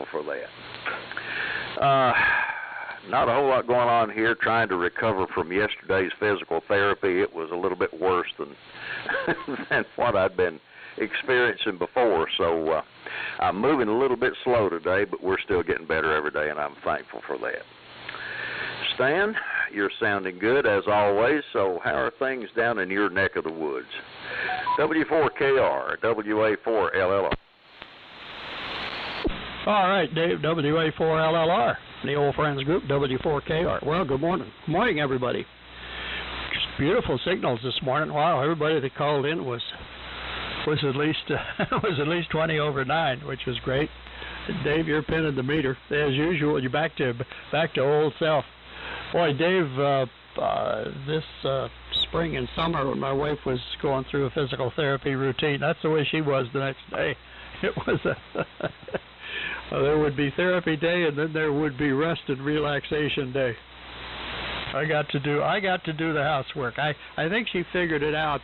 thankful for that. Not a whole lot going on here, trying to recover from yesterday's physical therapy. It was a little bit worse than than what I'd been experiencing before, so I'm moving a little bit slow today, but we're still getting better every day, and I'm thankful for that. Stan, you're sounding good as always, so how are things down in your neck of the woods? W4KR, WA4LLR. All right, Dave, WA4LLR, the old friends group, W4KR. Well, good morning. Good morning, everybody. Just beautiful signals this morning. Wow, everybody that called in was at least 20 over 9, which was great. Dave, you're pinning the meter as usual. You're back to old self. Boy, Dave, this spring and summer when my wife was going through a physical therapy routine, that's the way she was the next day. It was there would be therapy day, and then there would be rest and relaxation day. I got to do the housework. I think she figured it out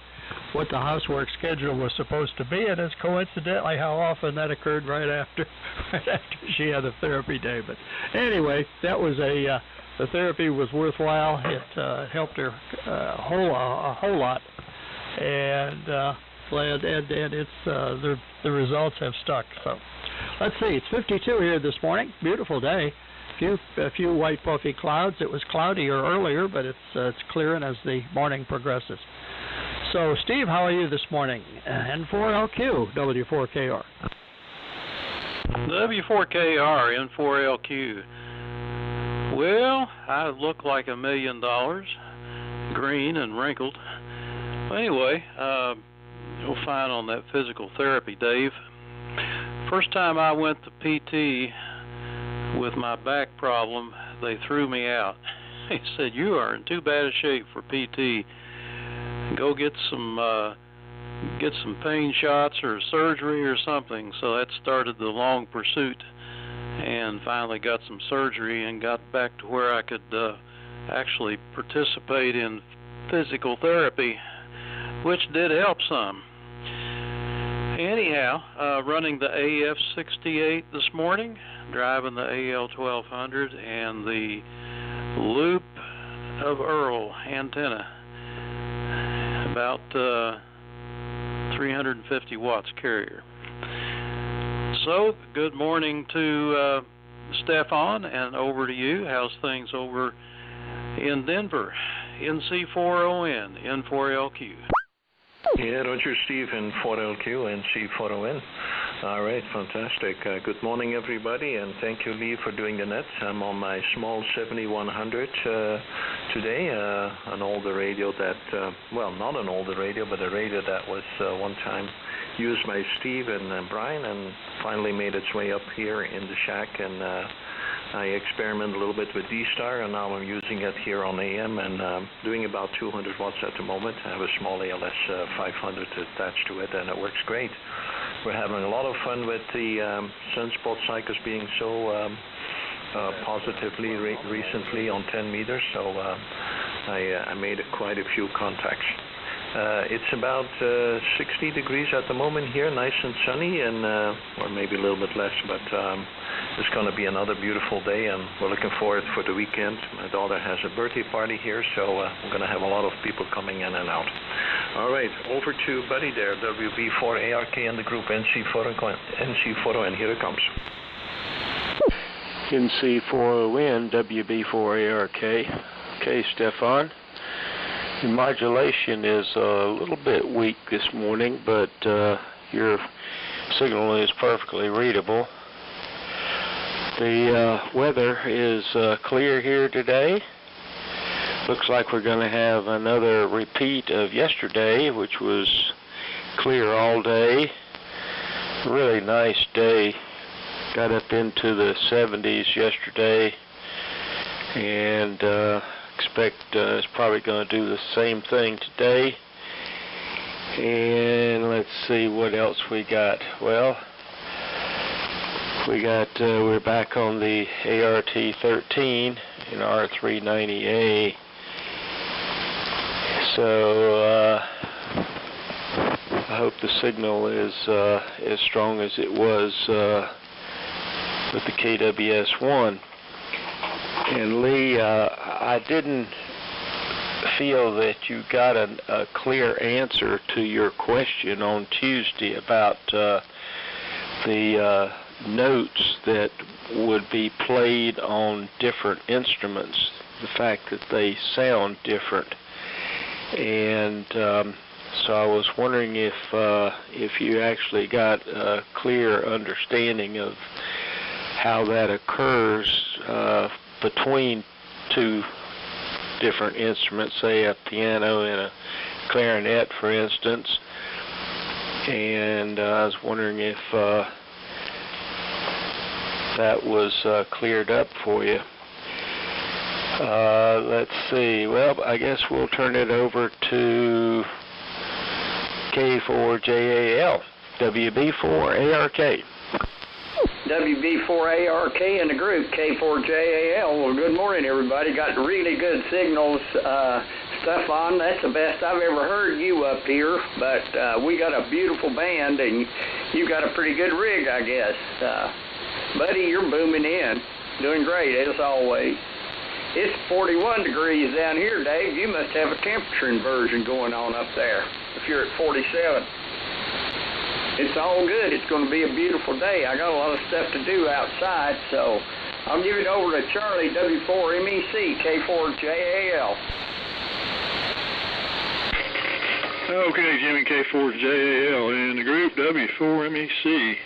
what the housework schedule was supposed to be, and it's coincidentally how often that occurred right after she had a therapy day. But anyway, that was the therapy was worthwhile. It helped her a whole lot, and it's the results have stuck. So let's see. It's 52 here this morning. Beautiful day. A few white puffy clouds. It was cloudier earlier, but it's clearing as the morning progresses. So, Steve, how are you this morning? N4LQ, W4KR. W4KR, N4LQ. Well, I look like $1 million, green and wrinkled. Anyway, you'll find on that physical therapy, Dave. First time I went to PT with my back problem, they threw me out. They said, "You are in too bad a shape for PT. Go get some pain shots or surgery or something." So that started the long pursuit, and finally got some surgery and got back to where I could actually participate in physical therapy, which did help some. Anyhow, running the AF-68 this morning, driving the AL-1200 and the Loop of Earl antenna, about 350 watts carrier. So, good morning to Stefan, and over to you. How's things over in Denver? NC40N, N4LQ. Yeah, Roger, Steve, N4LQ, NC40N. All right, fantastic. Good morning, everybody, and thank you, Lee, for doing the net. I'm on my small 7100 today, an older radio that, well, not an older radio, but a radio that was one time used by Steve and Brian, and finally made its way up here in the shack, and I experiment a little bit with D-Star, and now I'm using it here on AM, and doing about 200 watts at the moment. I have a small ALS 500 attached to it, and it works great. We're having a lot of fun with the sunspot cycles being so positively recently on 10 meters, so I made quite a few contacts. It's about 60 degrees at the moment here, nice and sunny, and or maybe a little bit less, but it's going to be another beautiful day, and we're looking forward for the weekend. My daughter has a birthday party here, so we're going to have a lot of people coming in and out. All right, over to Buddy there, WB4ARK and the group NC40, and here it comes. NC40N, WB4ARK. Okay, Stefan. The modulation is a little bit weak this morning, but your signal is perfectly readable. The weather is clear here today. Looks like we're going to have another repeat of yesterday, which was clear all day. Really nice day. Got up into the 70s yesterday, and expect it's probably going to do the same thing today. And let's see what else we got. Well, we're back on the ART-13 in R390A. So I hope the signal is as strong as it was with the KWS-1. And Lee, I didn't feel that you got a clear answer to your question on Tuesday about the notes that would be played on different instruments, the fact that they sound different. And so I was wondering if you actually got a clear understanding of how that occurs between two different instruments, say a piano and a clarinet, for instance. And I was wondering if that was cleared up for you. Let's see. Well, I guess we'll turn it over to K4JAL, WB4ARK. WB4ARK in the group, K4JAL. Well, good morning, everybody. Got really good signals stuff on. That's the best I've ever heard you up here, but we got a beautiful band, and you got a pretty good rig, I guess. Buddy, you're booming in. Doing great, as always. It's 41 degrees down here, Dave. You must have a temperature inversion going on up there if you're at 47. It's all good. It's going to be a beautiful day. I got a lot of stuff to do outside, so I'll give it over to Charlie, W4MEC, K4JAL. Okay, Jimmy, K4JAL in the group, W4MEC.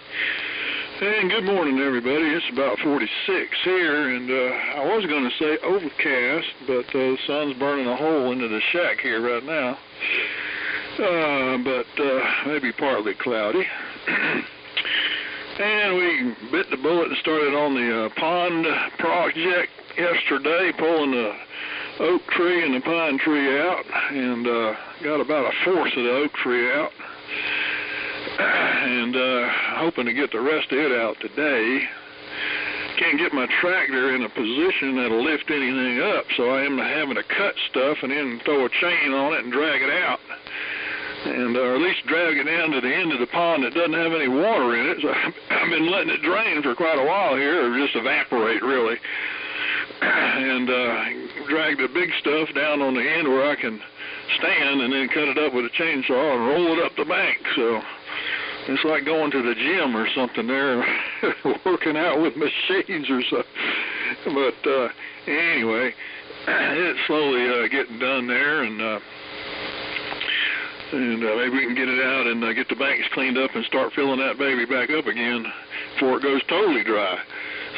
And good morning, everybody. It's about 46 here, and I was going to say overcast, but the sun's burning a hole into the shack here right now. But maybe partly cloudy. And we bit the bullet and started on the pond project yesterday, pulling the oak tree and the pine tree out, and got about a fourth of the oak tree out, and hoping to get the rest of it out today. Can't get my tractor in a position that'll lift anything up, so I am having to cut stuff and then throw a chain on it and drag it out. And or at least drag it down to the end of the pond that doesn't have any water in it. So I've been letting it drain for quite a while here, or just evaporate really. And drag the big stuff down on the end where I can stand, and then cut it up with a chainsaw and roll it up the bank. So it's like going to the gym or something there, working out with machines or something. But anyway, it's slowly getting done there, and maybe we can get it out and get the banks cleaned up and start filling that baby back up again before it goes totally dry.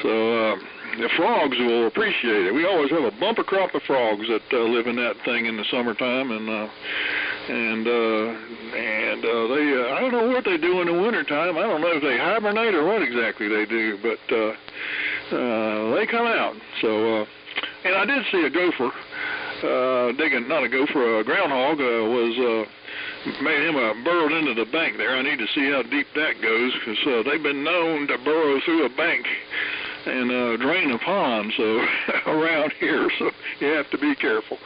So the frogs will appreciate it. We always have a bumper crop of frogs that live in that thing in the summertime, and they I don't know what they do in the wintertime. I don't know if they hibernate or what exactly they do, but they come out. So and I did see a gopher digging, not a gopher, a groundhog was made him burrowed into the bank there. I need to see how deep that goes, because they've been known to burrow through a bank and drain a pond, so around here, so you have to be careful.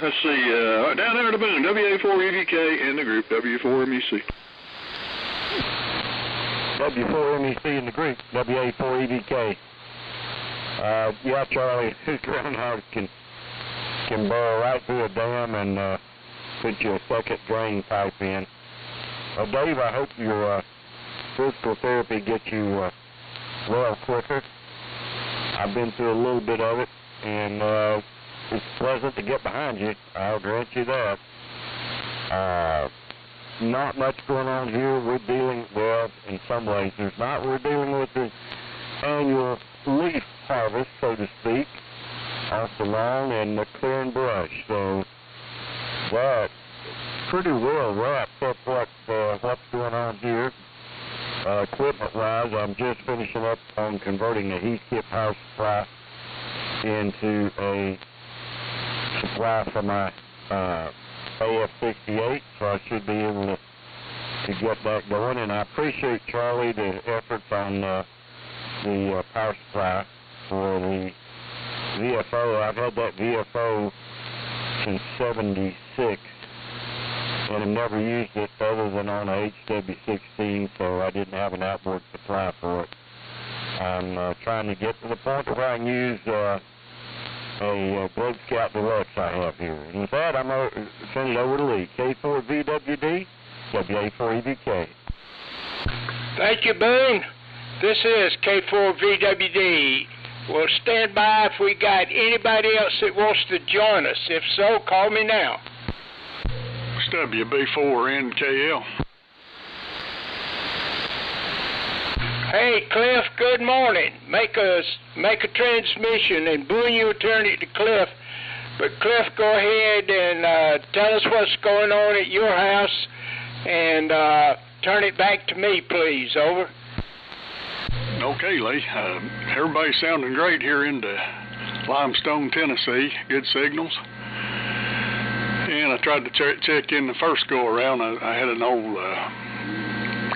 Let's see, down there at the boom, WA4EVK in the group, W4MEC. W4MEC in the group, WA4EVK. Yeah, Charlie, groundhog can burrow right through a dam and put you a second drain pipe in. Dave, I hope your physical therapy gets you well quicker. I've been through a little bit of it, and it's pleasant to get behind you. I'll grant you that. Not much going on here. We're dealing, well, in some ways there's not. We're dealing with the annual leaf harvest, so to speak, off the lawn and the clearing brush. So that pretty well wraps up what's going on here. Equipment-wise, I'm just finishing up on converting the Heathkit power supply into a supply for my AF-68, so I should be able to get that going. And I appreciate, Charlie, the efforts on the power supply for the VFO. I've had that VFO since '76, and I've never used it other than on a HW16, so I didn't have an outboard supply for it. I'm trying to get to the point where I can use a Globe Scout Deluxe I have here. And with that, I'm going to send it over to Lee. K4VWD, WA4EVK. Thank you, Boone. This is K4VWD. We'll stand by if we got anybody else that wants to join us. If so, call me now. It's WB4NKL. Hey, Cliff, good morning. Make a transmission, and Boone, you return it to Cliff. But Cliff, go ahead and tell us what's going on at your house, and turn it back to me, please. Over. Okay, Lee. Everybody's sounding great here in Limestone, Tennessee. Good signals. And I tried to check in the first go-around. I had an old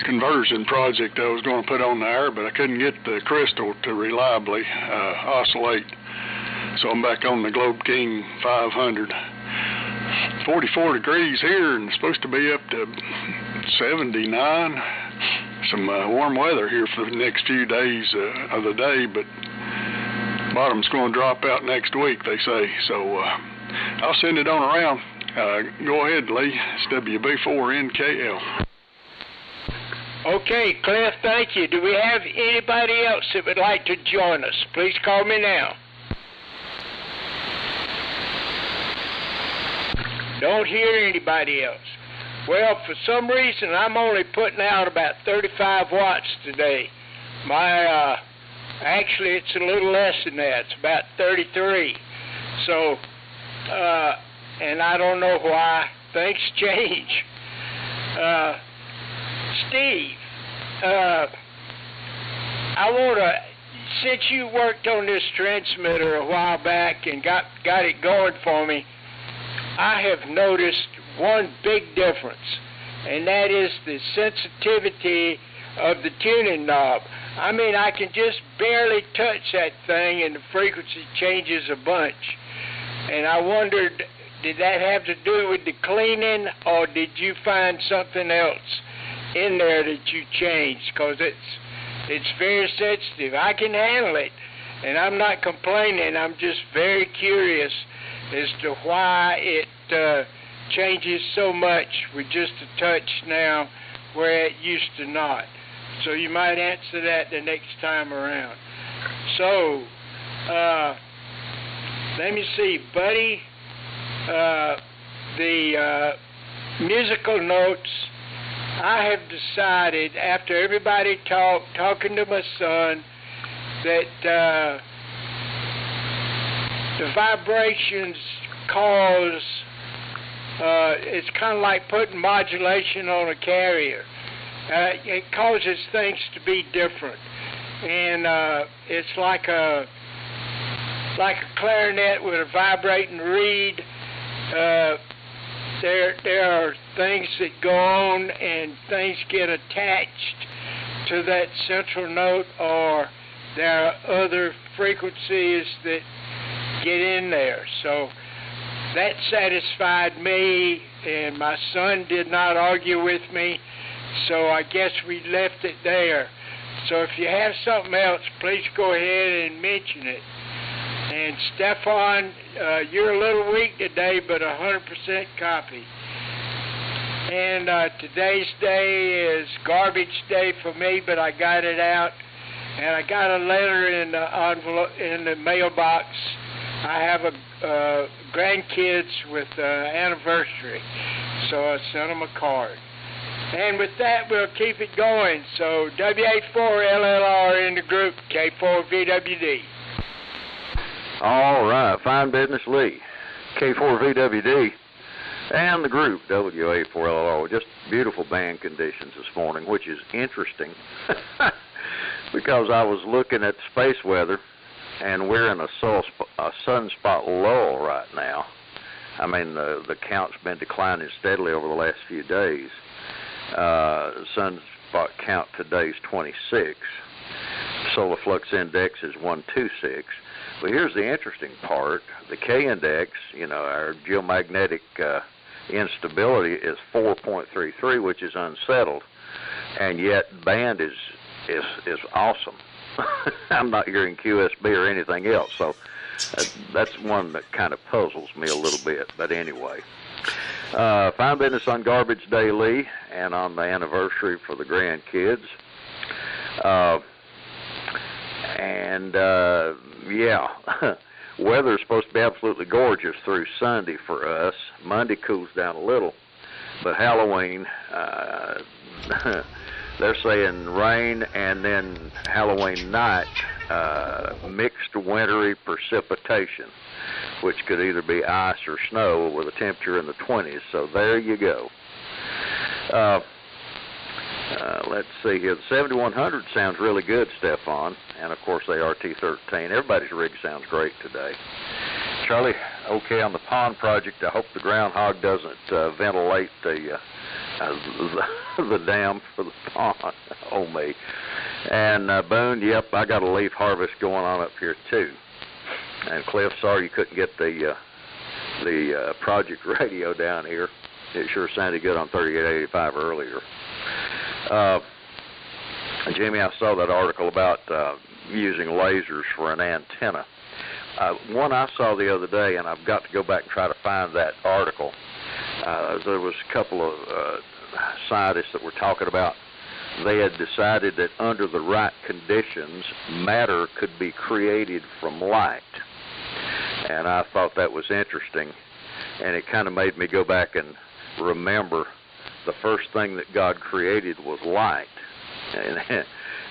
conversion project I was going to put on the air, but I couldn't get the crystal to reliably oscillate. So I'm back on the Globe King 500. 44 degrees here, and it's supposed to be up to 79. Some warm weather here for the next few days of the day, but bottom's going to drop out next week, they say. So I'll send it on around. Go ahead, Lee. It's WB4NKL. Okay, Cliff, thank you. Do we have anybody else that would like to join us? Please call me now. Don't hear anybody else. Well, for some reason, I'm only putting out about 35 watts today. Actually, it's a little less than that. It's about 33. So, and I don't know why. Things change. Steve, I want to, since you worked on this transmitter a while back and got it going for me, I have noticed one big difference, and that is the sensitivity of the tuning knob. I mean, I can just barely touch that thing and the frequency changes a bunch. And I wondered, did that have to do with the cleaning, or did you find something else in there that you changed? Because it's very sensitive. I can handle it, and I'm not complaining. I'm just very curious as to why it changes so much with just a touch now where it used to not. So you might answer that the next time around. So, let me see, Buddy, the musical notes, I have decided after everybody talking to my son that the vibrations cause, it's kind of like putting modulation on a carrier. It causes things to be different, and it's like a clarinet with a vibrating reed. There are things that go on, and things get attached to that central note, or there are other frequencies that get in there. So that satisfied me, and my son did not argue with me, so I guess we left it there. So if you have something else, please go ahead and mention it. And Stefan, you're a little weak today, but 100% copy. And today's day is garbage day for me, but I got it out. And I got a letter in the envelope, in the mailbox. I have grandkids with anniversary, so I sent them a card. And with that, we'll keep it going. So WA4LLR in the group, K4VWD. All right, fine business, Lee. K4VWD and the group, WA4LLR. Just beautiful band conditions this morning, which is interesting because I was looking at space weather, and we're in a sunspot lull right now. I mean, the count's been declining steadily over the last few days. Sunspot count today is 26. Solar flux index is 126. But here's the interesting part. The K index, you know, our geomagnetic instability is 4.33, which is unsettled, and yet band is awesome. I'm not hearing QSB or anything else. So that's one that kind of puzzles me a little bit. But anyway, fine business on Garbage Day, Lee, and on the anniversary for the grandkids. Yeah, weather's supposed to be absolutely gorgeous through Sunday for us. Monday cools down a little, but Halloween, they're saying rain, and then Halloween night, mixed wintry precipitation, which could either be ice or snow with a temperature in the 20s. So there you go. Let's see here. The 7100 sounds really good, Stefan, and of course the RT13. Everybody's rig sounds great today. Charlie, okay on the pond project. I hope the groundhog doesn't ventilate the dam for the pond. Oh me. And Boone, yep, I got a leaf harvest going on up here too. And Cliff, sorry you couldn't get the project radio down here. It sure sounded good on 3885 earlier. Jimmy, I saw that article about using lasers for an antenna. One I saw the other day, and I've got to go back and try to find that article. There was a couple of scientists that were talking about they had decided that under the right conditions, matter could be created from light. And I thought that was interesting, and it kind of made me go back and remember the first thing that God created was light. And he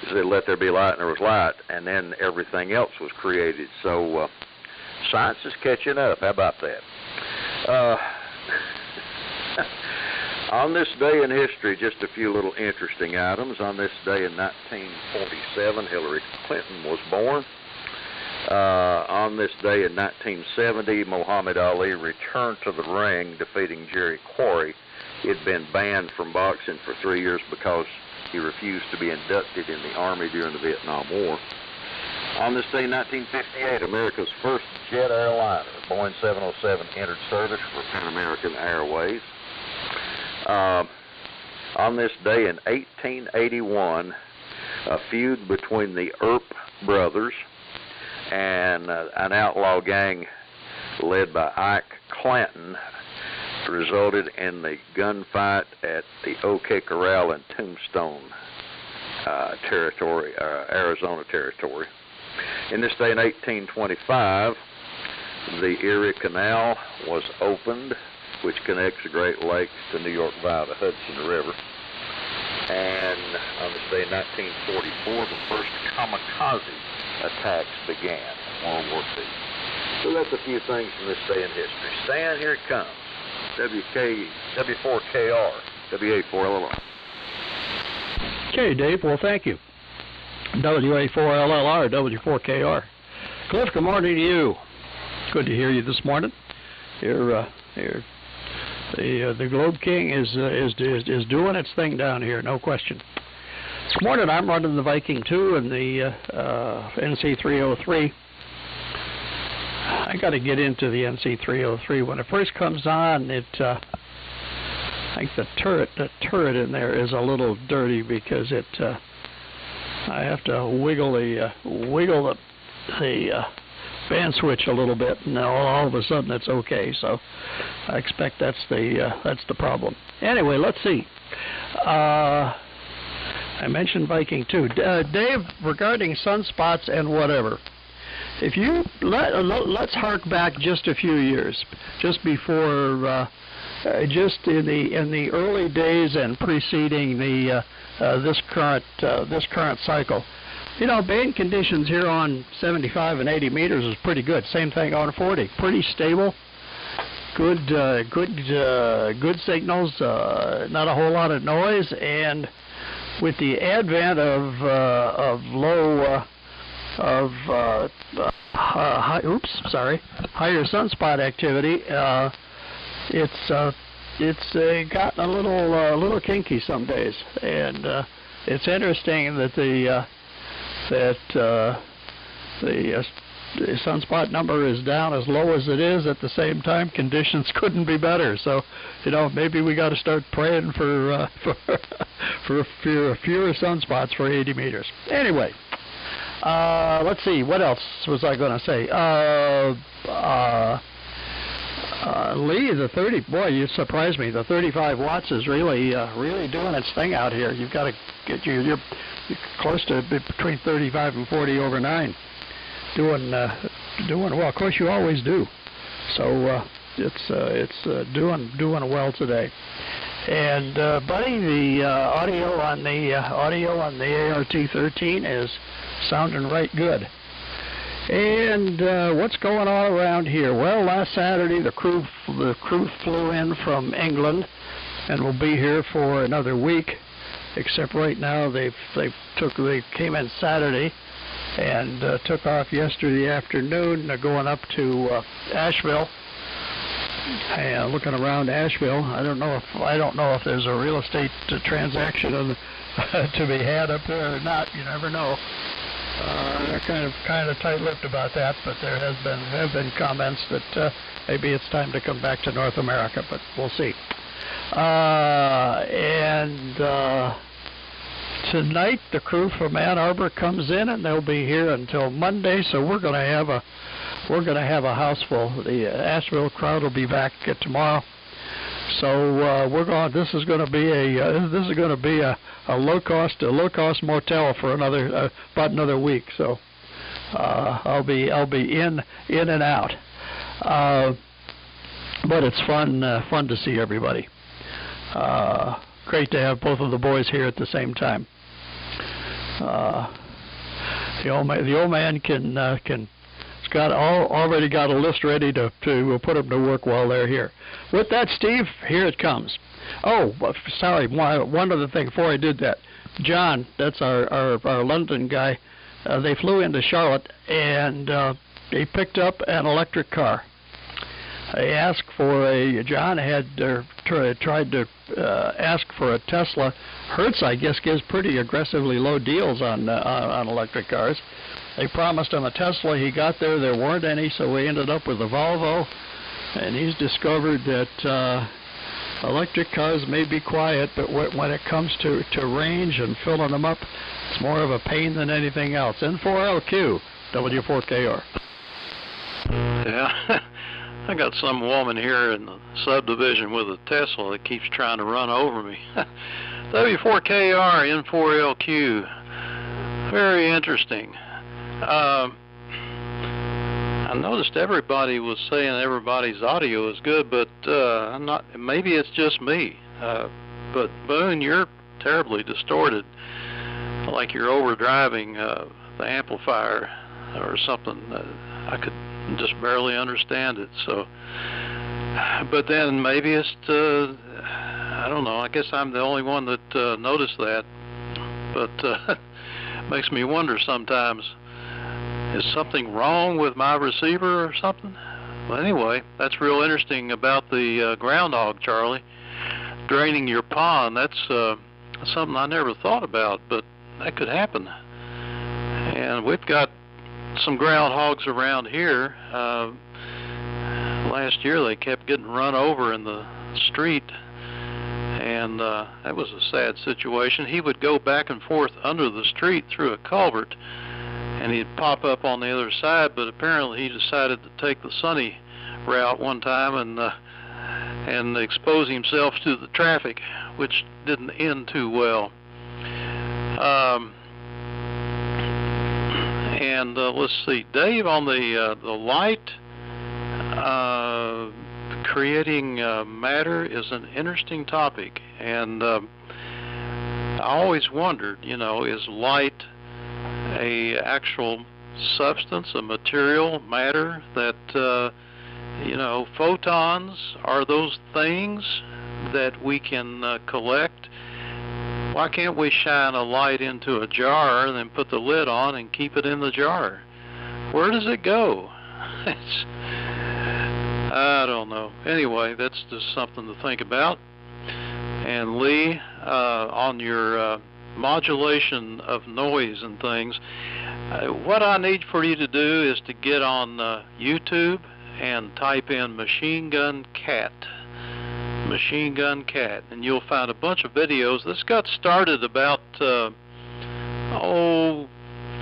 said, let there be light, and there was light, and then everything else was created. So science is catching up. How about that? On this day in history, just a few little interesting items. On this day in 1947, Hillary Clinton was born. On this day in 1970, Muhammad Ali returned to the ring, defeating Jerry Quarry. He had been banned from boxing for 3 years because he refused to be inducted in the Army during the Vietnam War. On this day in 1958, America's first jet airliner, Boeing 707, entered service for Pan American Airways. On this day in 1881, a feud between the Earp brothers and an outlaw gang led by Ike Clanton resulted in the gunfight at the OK Corral in Tombstone territory, Arizona territory. In this day in 1825, the Erie Canal was opened, which connects the Great Lakes to New York via the Hudson River. And on this day in 1944, the first kamikaze attacks began in World War II. So that's a few things from this day in history. Stan, here it comes. W4KR, WA4LLR. Okay, Dave, well, thank you. WA4LLR, W4KR. Cliff, good morning to you. Good to hear you this morning. The Globe King is doing its thing down here, no question. This morning I'm running the Viking 2 and the NC303. I got to get into the NC303. When it first comes on, I think the turret in there is a little dirty because I have to wiggle the fan switch a little bit, and now all of a sudden it's okay. So I expect that's the problem. Anyway, let's see. I mentioned Viking 2. Dave, regarding sunspots and whatever, if you let's hark back just a few years, just before, just in the early days and preceding this current cycle. You know, band conditions here on 75 and 80 meters is pretty good. Same thing on 40. Pretty stable. Good signals. Not a whole lot of noise. And with the advent of higher sunspot activity, it's gotten a little kinky some days. And it's interesting that the sunspot number is down as low as it is. At the same time, conditions couldn't be better. So, you know, maybe we got to start praying for fewer sunspots for 80 meters. Anyway, Let's see, what else was I going to say? Lee, the 30, boy, you surprised me. The 35 watts is really doing its thing out here. You've got to get you're close to between 35 and 40 over 9. Doing well. Of course, you always do. So it's doing well today. And buddy, the audio on the ART-13 is sounding right good. And what's going on around here? Well, last Saturday the crew flew in from England and will be here for another week. Except right now they came in Saturday and took off yesterday afternoon. They're going up to Asheville. And looking around Asheville, I don't know if there's a real estate transaction to be had up there or not. You never know. They're kind of tight-lipped about that, but there have been comments that maybe it's time to come back to North America, but we'll see. Tonight the crew from Ann Arbor comes in, and they'll be here until Monday. So we're going to have a house full. The Asheville crowd will be back tomorrow. So this is going to be a low cost motel for about another week. So I'll be in and out. But it's fun to see everybody. Great to have both of the boys here at the same time. The old man already got a list ready to put them to work while they're here. With that, Steve, here it comes. Oh, sorry, one other thing before I did that. John, that's our London guy. They flew into Charlotte and he picked up an electric car. John had tried to ask for a Tesla. Hertz, I guess, gives pretty aggressively low deals on electric cars. They promised him a Tesla. He got there weren't any, so we ended up with a Volvo. And he's discovered that electric cars may be quiet, but when it comes to range and filling them up, it's more of a pain than anything else. N4LQ, W4KR. Yeah. I got some woman here in the subdivision with a Tesla that keeps trying to run over me. W4KR, N4LQ. Very interesting. I noticed everybody was saying everybody's audio is good, but maybe it's just me. But Boone, you're terribly distorted, like you're overdriving the amplifier or something. I could just barely understand it. So, but then maybe it's I don't know. I guess I'm the only one that noticed that. But makes me wonder sometimes. Is something wrong with my receiver or something? Well, anyway, that's real interesting about the groundhog, Charlie. Draining your pond, that's something I never thought about, but that could happen. And we've got some groundhogs around here. Last year they kept getting run over in the street, and that was a sad situation. He would go back and forth under the street through a culvert, and he'd pop up on the other side, but apparently he decided to take the sunny route one time and expose himself to the traffic, which didn't end too well. Let's see, Dave, on the light, creating matter is an interesting topic, and I always wondered, is light a actual substance, a material, matter that, photons are those things that we can collect? Why can't we shine a light into a jar and then put the lid on and keep it in the jar? Where does it go? I don't know. Anyway, that's just something to think about. And Lee, on your modulation of noise and things, what I need for you to do is to get on YouTube and type in Machine Gun Cat, and you'll find a bunch of videos. This got started about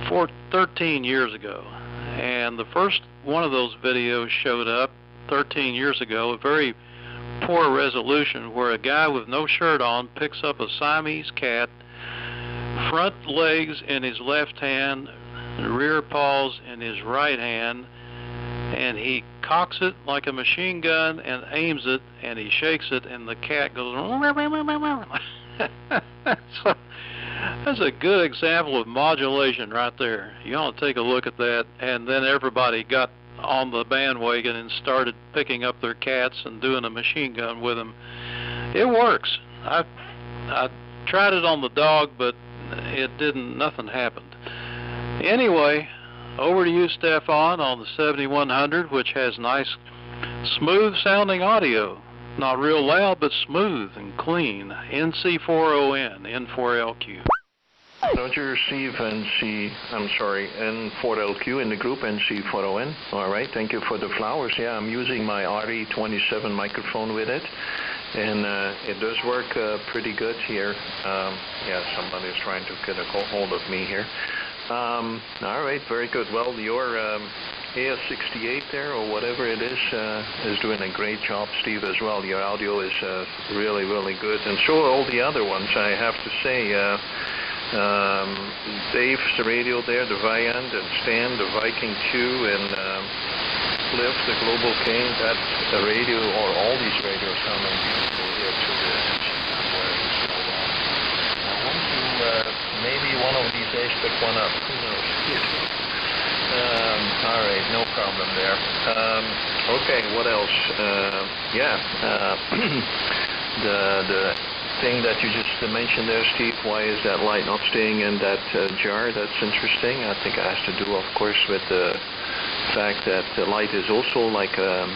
13 years ago. And the first one of those videos showed up 13 years ago, a very poor resolution, where a guy with no shirt on picks up a Siamese cat, front legs in his left hand, rear paws in his right hand, and he cocks it like a machine gun and aims it, and he shakes it, and the cat goes so that's a good example of modulation right there. You ought to take a look at that. And then everybody got on the bandwagon and started picking up their cats and doing a machine gun with them. It works. I tried it on the dog, but it didn't. Nothing happened. Anyway, over to you, Stefan, on the 7100, which has nice, smooth-sounding audio. Not real loud, but smooth and clean. NC40N, N4LQ. Roger, Steve, N4LQ in the group, NC40N. All right, thank you for the flowers. Yeah, I'm using my RE27 microphone with it, and it does work pretty good here. Yeah, somebody's trying to get a hold of me here. All right, very good. Well, your AF-68 there, or whatever it is doing a great job, Steve, as well. Your audio is really, really good, and so are all the other ones, I have to say. Dave's radio there, the Viand, and Stan, the Viking Q, and Cliff, the Global King, that's the radio, or all these radios sounding beautiful here to the I want to maybe one of these days pick one up. Who knows? All right, no problem there. Okay, what else? The thing that you just mentioned there, Steve, why is that light not staying in that jar? That's interesting. I think it has to do, of course, with the fact that the light is also like a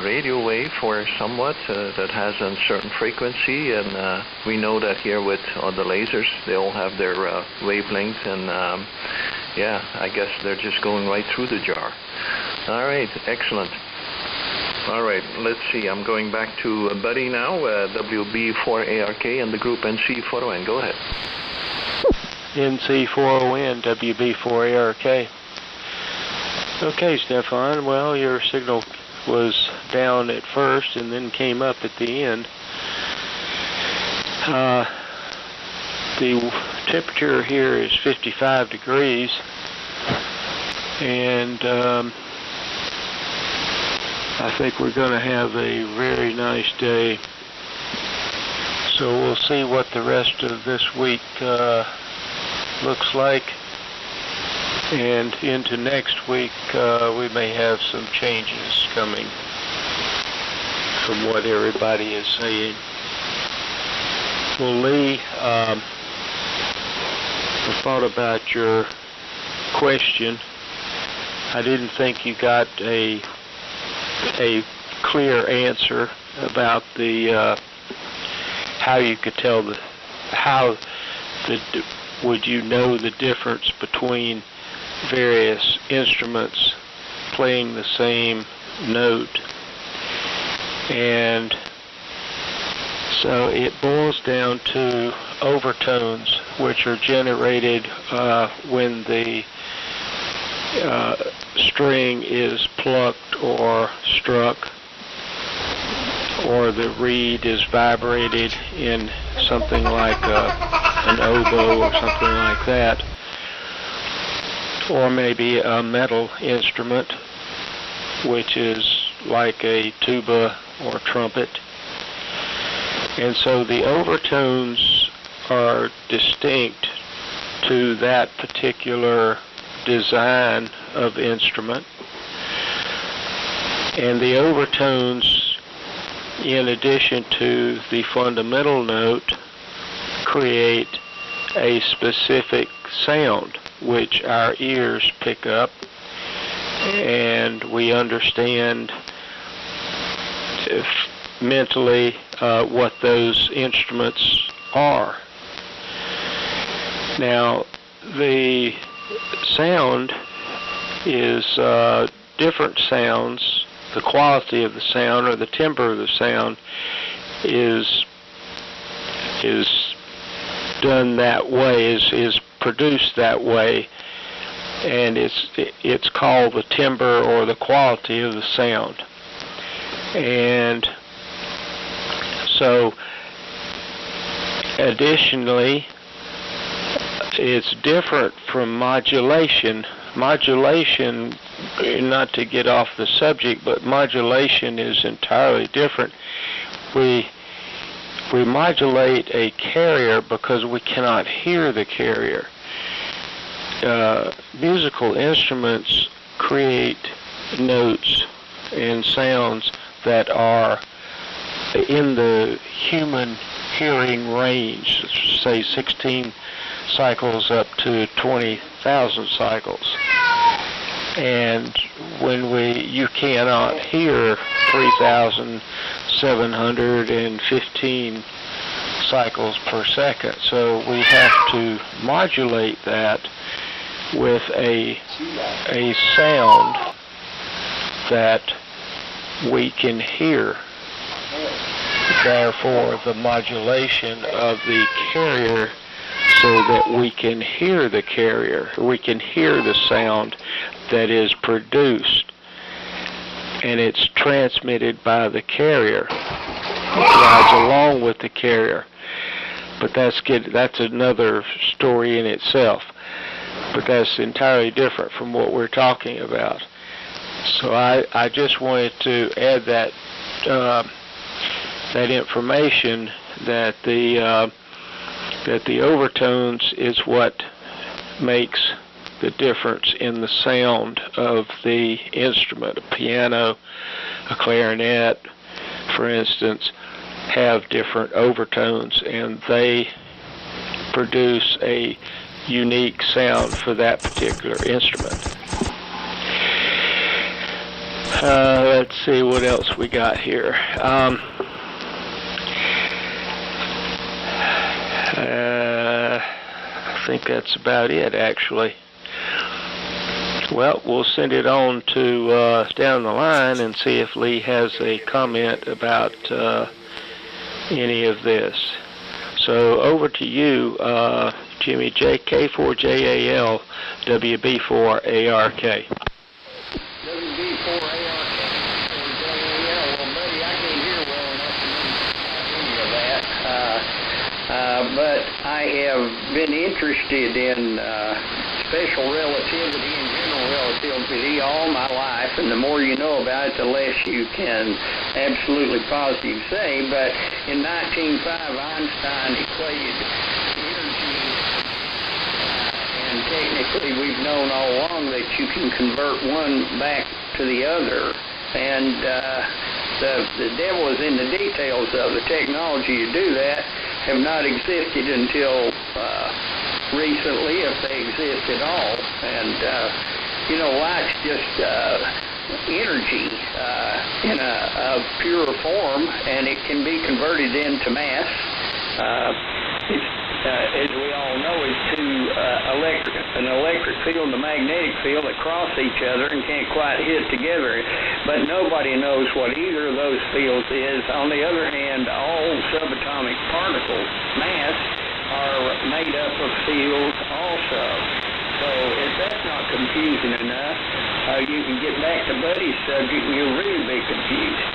radio wave, or somewhat, that has a certain frequency, and we know that here with the lasers, they all have their wavelength, and yeah, I guess they're just going right through the jar. All right, excellent. All right, let's see. I'm going back to Buddy now, WB4ARK, and the group NC40N. Go ahead. NC40N, WB4ARK. Okay, Stefan. Well, your signal was down at first and then came up at the end. The temperature here is 55 degrees, and I think we're going to have a very nice day. So we'll see what the rest of this week looks like. And into next week, we may have some changes coming from what everybody is saying. Well, Lee, I thought about your question. I didn't think you got a clear answer about the how you could tell would you know the difference between various instruments playing the same note. And so it boils down to overtones, which are generated when the string is plucked or struck, or the reed is vibrated in something like an oboe or something like that, or maybe a metal instrument, which is like a tuba or trumpet. And so the overtones are distinct to that particular design of instrument. And the overtones, in addition to the fundamental note, create a specific sound which our ears pick up, and we understand mentally what those instruments are. Now, the sound is different sounds. The quality of the sound, or the timbre of the sound, is done that way, is produced that way, and it's called the timbre or the quality of the sound. And so additionally, it's different from modulation. Modulation, not to get off the subject, but modulation is entirely different. We modulate a carrier because we cannot hear the carrier. Musical instruments create notes and sounds that are in the human hearing range, say 16 cycles up to 20,000 cycles. And when you cannot hear 3,715 cycles per second, so we have to modulate that with a sound that we can hear. Therefore, the modulation of the carrier so that we can hear the carrier, we can hear the sound that is produced, and it's transmitted by the carrier. It rides along with the carrier. But that's another story in itself. But that's entirely different from what we're talking about. So I just wanted to add that information that the overtones is what makes the difference in the sound of the instrument. A piano, a clarinet, for instance, have different overtones, and they produce a unique sound for that particular instrument. Let's see what else we got here. I think that's about it, actually. Well, we'll send it on to down the line and see if Lee has a comment about any of this. So over to you, Jimmy J. K4JAL, WB4ARK. WB4ARK. Well, buddy, I can't hear well enough to know any of that. But I have been interested in special relativity and general relativity all my life, and the more you know about it, the less you can absolutely positive say. But in 1905, Einstein equated energy, and technically we've known all along that you can convert one back to the other. And the devil is in the details of the technology to do that. Have not existed until recently, if they exist at all. And light's just energy in a pure form, and it can be converted into mass. As we all know, it's an electric field and a magnetic field that cross each other and can't quite hit together. But nobody knows what either of those fields is. On the other hand, all subatomic particles, mass, are made up of fields also. So if that's not confusing enough, you can get back to Buddy's subject and you'll really be confused.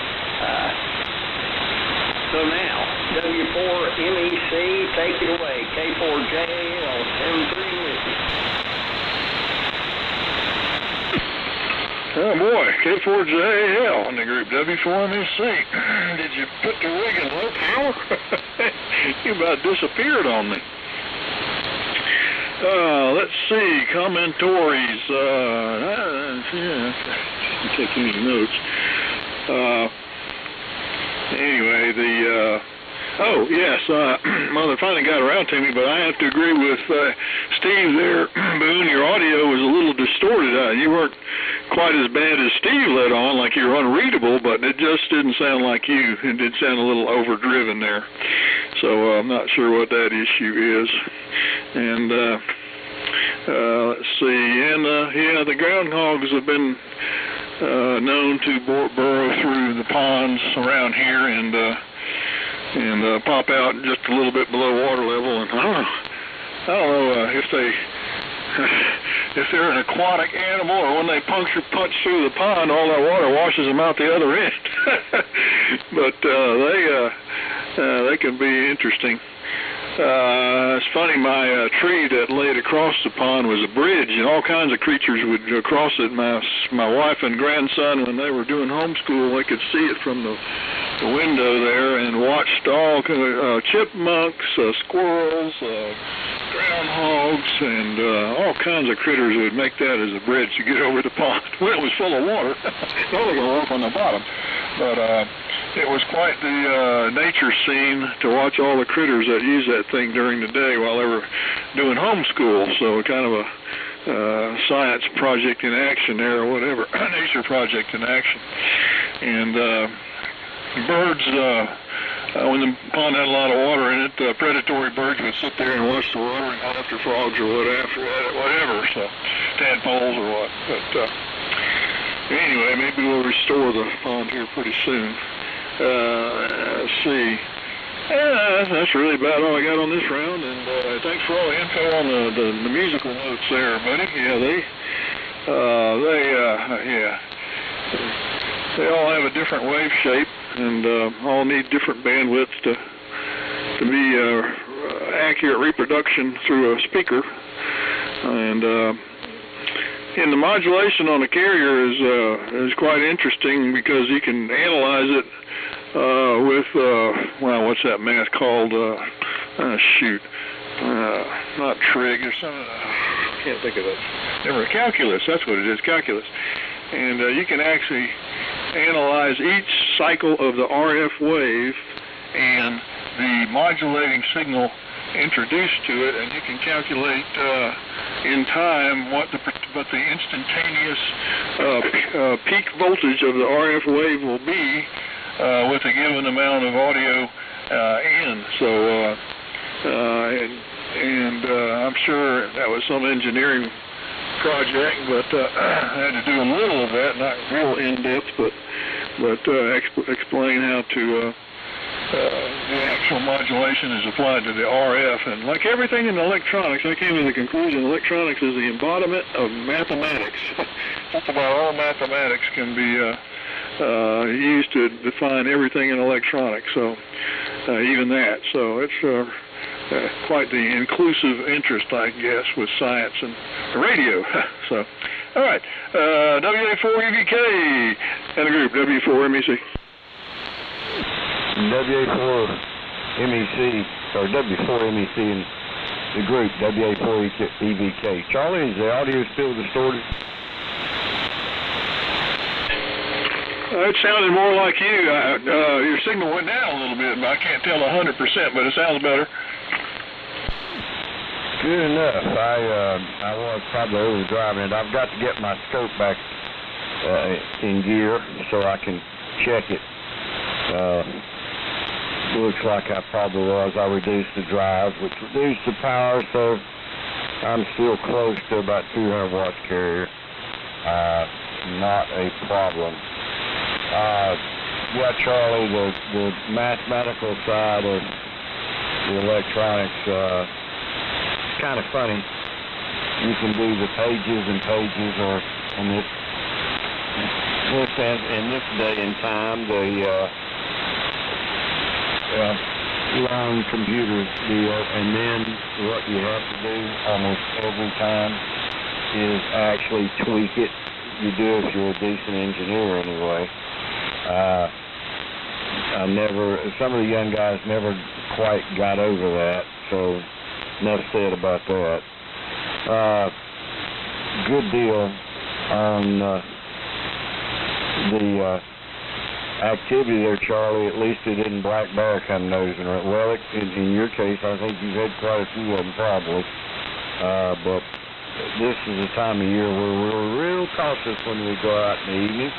So now, W4MEC, take it away. K4JAL, 73 with you. Oh boy, K4JAL in the group W4MEC. Did you put the rig in low power? You about disappeared on me. Let's see, commentaries. I'm taking these notes. Anyway, Mother finally got around to me, but I have to agree with Steve there. Boone, your audio was a little distorted. You weren't quite as bad as Steve let on, like you were unreadable, but it just didn't sound like you. It did sound a little overdriven there. So I'm not sure what that issue is. And let's see. And the groundhogs have been known to burrow through the ponds around here and pop out just a little bit below water level, and I don't know if they're an aquatic animal or when they punch through the pond, all that water washes them out the other end. But they can be interesting. It's funny, my tree that laid across the pond was a bridge, and all kinds of creatures would cross it. My wife and grandson, when they were doing homeschool, they could see it from the window there and watched all chipmunks, squirrels, groundhogs, and all kinds of critters would make that as a bridge to get over the pond when it was full of water. It's only going to work on the bottom, but it was quite the nature scene to watch all the critters that use that thing during the day while they were doing homeschool. So kind of a science project in action there, or whatever, nature project in action. And birds, when the pond had a lot of water in it, predatory birds would sit there and watch the water and go after frogs or whatever, so tadpoles or what. But anyway, maybe we'll restore the pond here pretty soon. Let's see. That's really about all I got on this round, and thanks for all the info on the musical notes there, buddy. Yeah, they all have a different wave shape, and all need different bandwidths to be accurate reproduction through a speaker. And the modulation on the carrier is quite interesting because you can analyze it with what's that math called? Not trig or something. Can't think of it. Never calculus. That's what it is. Calculus. And you can actually analyze each cycle of the RF wave and the modulating signal introduced to it, and you can calculate in time what the instantaneous peak voltage of the RF wave will be with a given amount of audio in. So, I'm sure that was some engineering project, but I had to do a little of that, not real in-depth, but explain how to the actual modulation is applied to the RF. And like everything in electronics, I came to the conclusion electronics is the embodiment of mathematics. Just about all mathematics can be used to define everything in electronics, so even that. So it's quite the inclusive interest, I guess, with science and radio. So, all right, WA4EVK and a group, W4MEC. WA4MEC, or W4MEC and the group, WA4EVK. Charlie, is the audio still distorted? It sounded more like you. Your signal went down a little bit, but I can't tell 100%, but it sounds better. Good enough. I was probably overdriving it. I've got to get my scope back in gear so I can check it. Looks like I probably was. I reduced the drive, which reduced the power, so I'm still close to about 200 watts carrier. Not a problem. Yeah, Charlie, the mathematical side of the electronics, it's kind of funny. You can do the pages and pages, or in this day and time, the long computer deal, and then what you have to do almost every time is actually tweak it. You do if you're a decent engineer anyway. Some of the young guys never quite got over that, so enough said about that. Good deal on the activity there, Charlie. At least it didn't black bear come nosing around. Well, in your case, I think you've had quite a few of them probably. But this is a time of year where we're real cautious when we go out in the evening,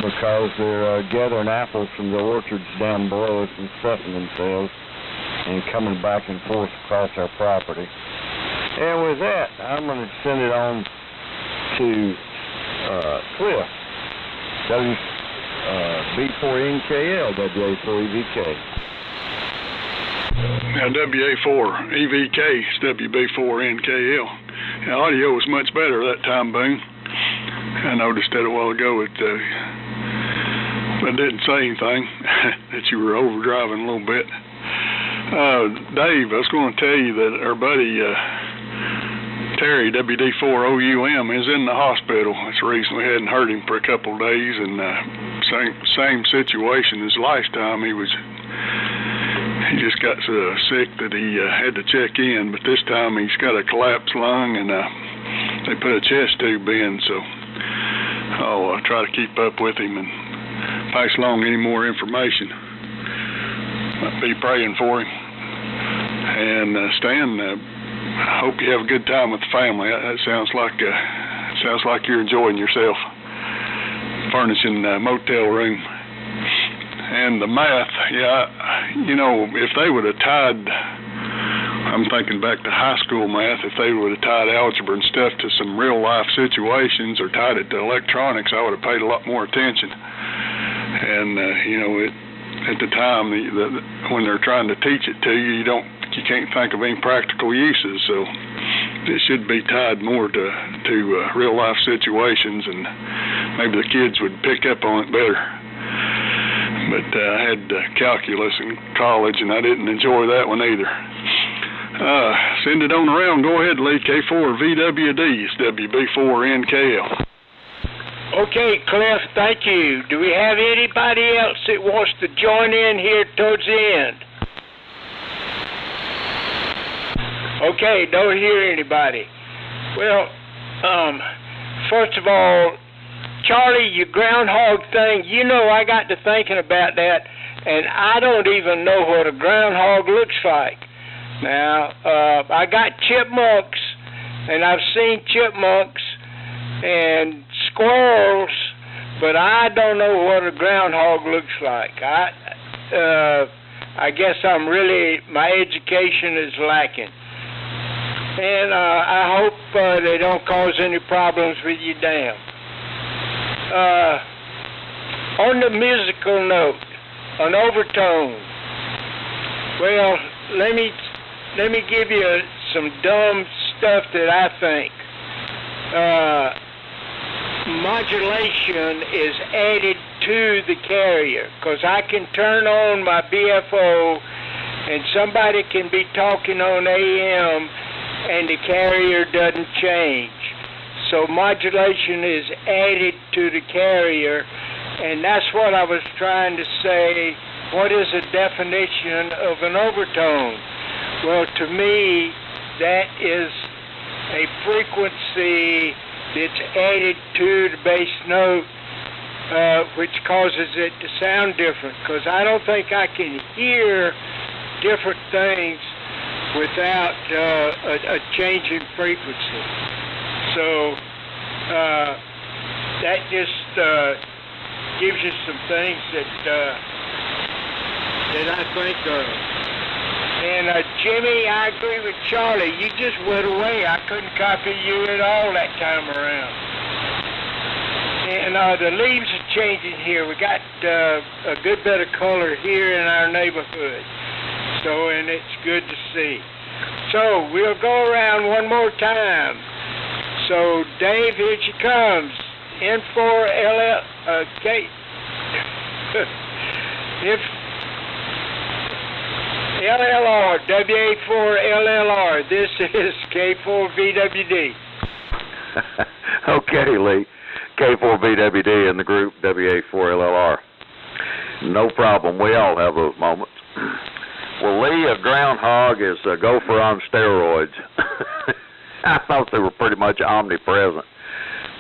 because they're gathering apples from the orchards down below us and stuffing themselves and coming back and forth across our property. And with that, I'm going to send it on to Cliff, B4NKL, WA4EVK. Now WA4 EVK is WB4NKL. The audio was much better that time, Boone. I noticed that a while ago. It didn't say anything that you were overdriving a little bit. Dave, I was going to tell you that our buddy Terry, WD4OUM, is in the hospital. That's the reason we hadn't heard him for a couple of days, and same situation as last time. He just got so sick that he had to check in, but this time he's got a collapsed lung, and they put a chest tube in, so I'll try to keep up with him and pass along any more information. I'll be praying for him. And Stan, I hope you have a good time with the family. That sounds like you're enjoying yourself, furnishing a motel room. And the math, yeah, you know, if they would have tied, I'm thinking back to high school math, if they would have tied algebra and stuff to some real life situations or tied it to electronics, I would have paid a lot more attention. And you know, at the time, when they're trying to teach it to you, you can't think of any practical uses. So it should be tied more to real life situations, and maybe the kids would pick up on it better. But I had calculus in college, and I didn't enjoy that one either. Send it on around. Go ahead, Lee. K4VWD is WB4NKL. Okay, Cliff, thank you. Do we have anybody else that wants to join in here towards the end? Okay, don't hear anybody. Well, first of all, Charlie, your groundhog thing, you know, I got to thinking about that, and I don't even know what a groundhog looks like. Now, I got chipmunks, and I've seen chipmunks and squirrels, but I don't know what a groundhog looks like. I guess my education is lacking. And I hope they don't cause any problems with your dam. On the musical note, an overtone. Well, let me give you some dumb stuff that I think. Modulation is added to the carrier, because I can turn on my BFO and somebody can be talking on AM and the carrier doesn't change. So modulation is added to the carrier, and that's what I was trying to say. What is a definition of an overtone? Well, to me, that is a frequency that's added to the bass note, which causes it to sound different, because I don't think I can hear different things without a change in frequency. So that just gives you some things that I think of. And Jimmy, I agree with Charlie. You just went away. I couldn't copy you at all that time around. And the leaves are changing here. We got a good bit of color here in our neighborhood. So, and it's good to see. So we'll go around one more time. So Dave, here she comes. N4LL LLR, WA4LLR. This is K4VWD. Okay, Lee. K4VWD in the group WA4LLR. No problem. We all have those moments. Well, Lee, a groundhog is a gopher on steroids. I thought they were pretty much omnipresent,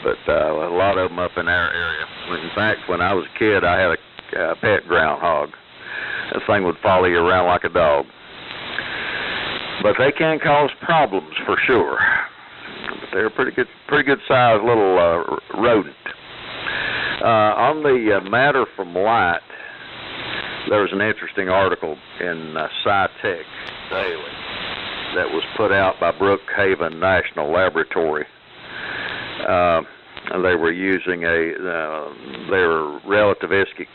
but a lot of them up in our area. In fact, when I was a kid, I had a pet groundhog. That thing would follow you around like a dog. But they can cause problems for sure. But they're a pretty good sized little rodent. On the matter from light, there was an interesting article in SciTech Daily that was put out by Brookhaven National Laboratory. They were using their relativistic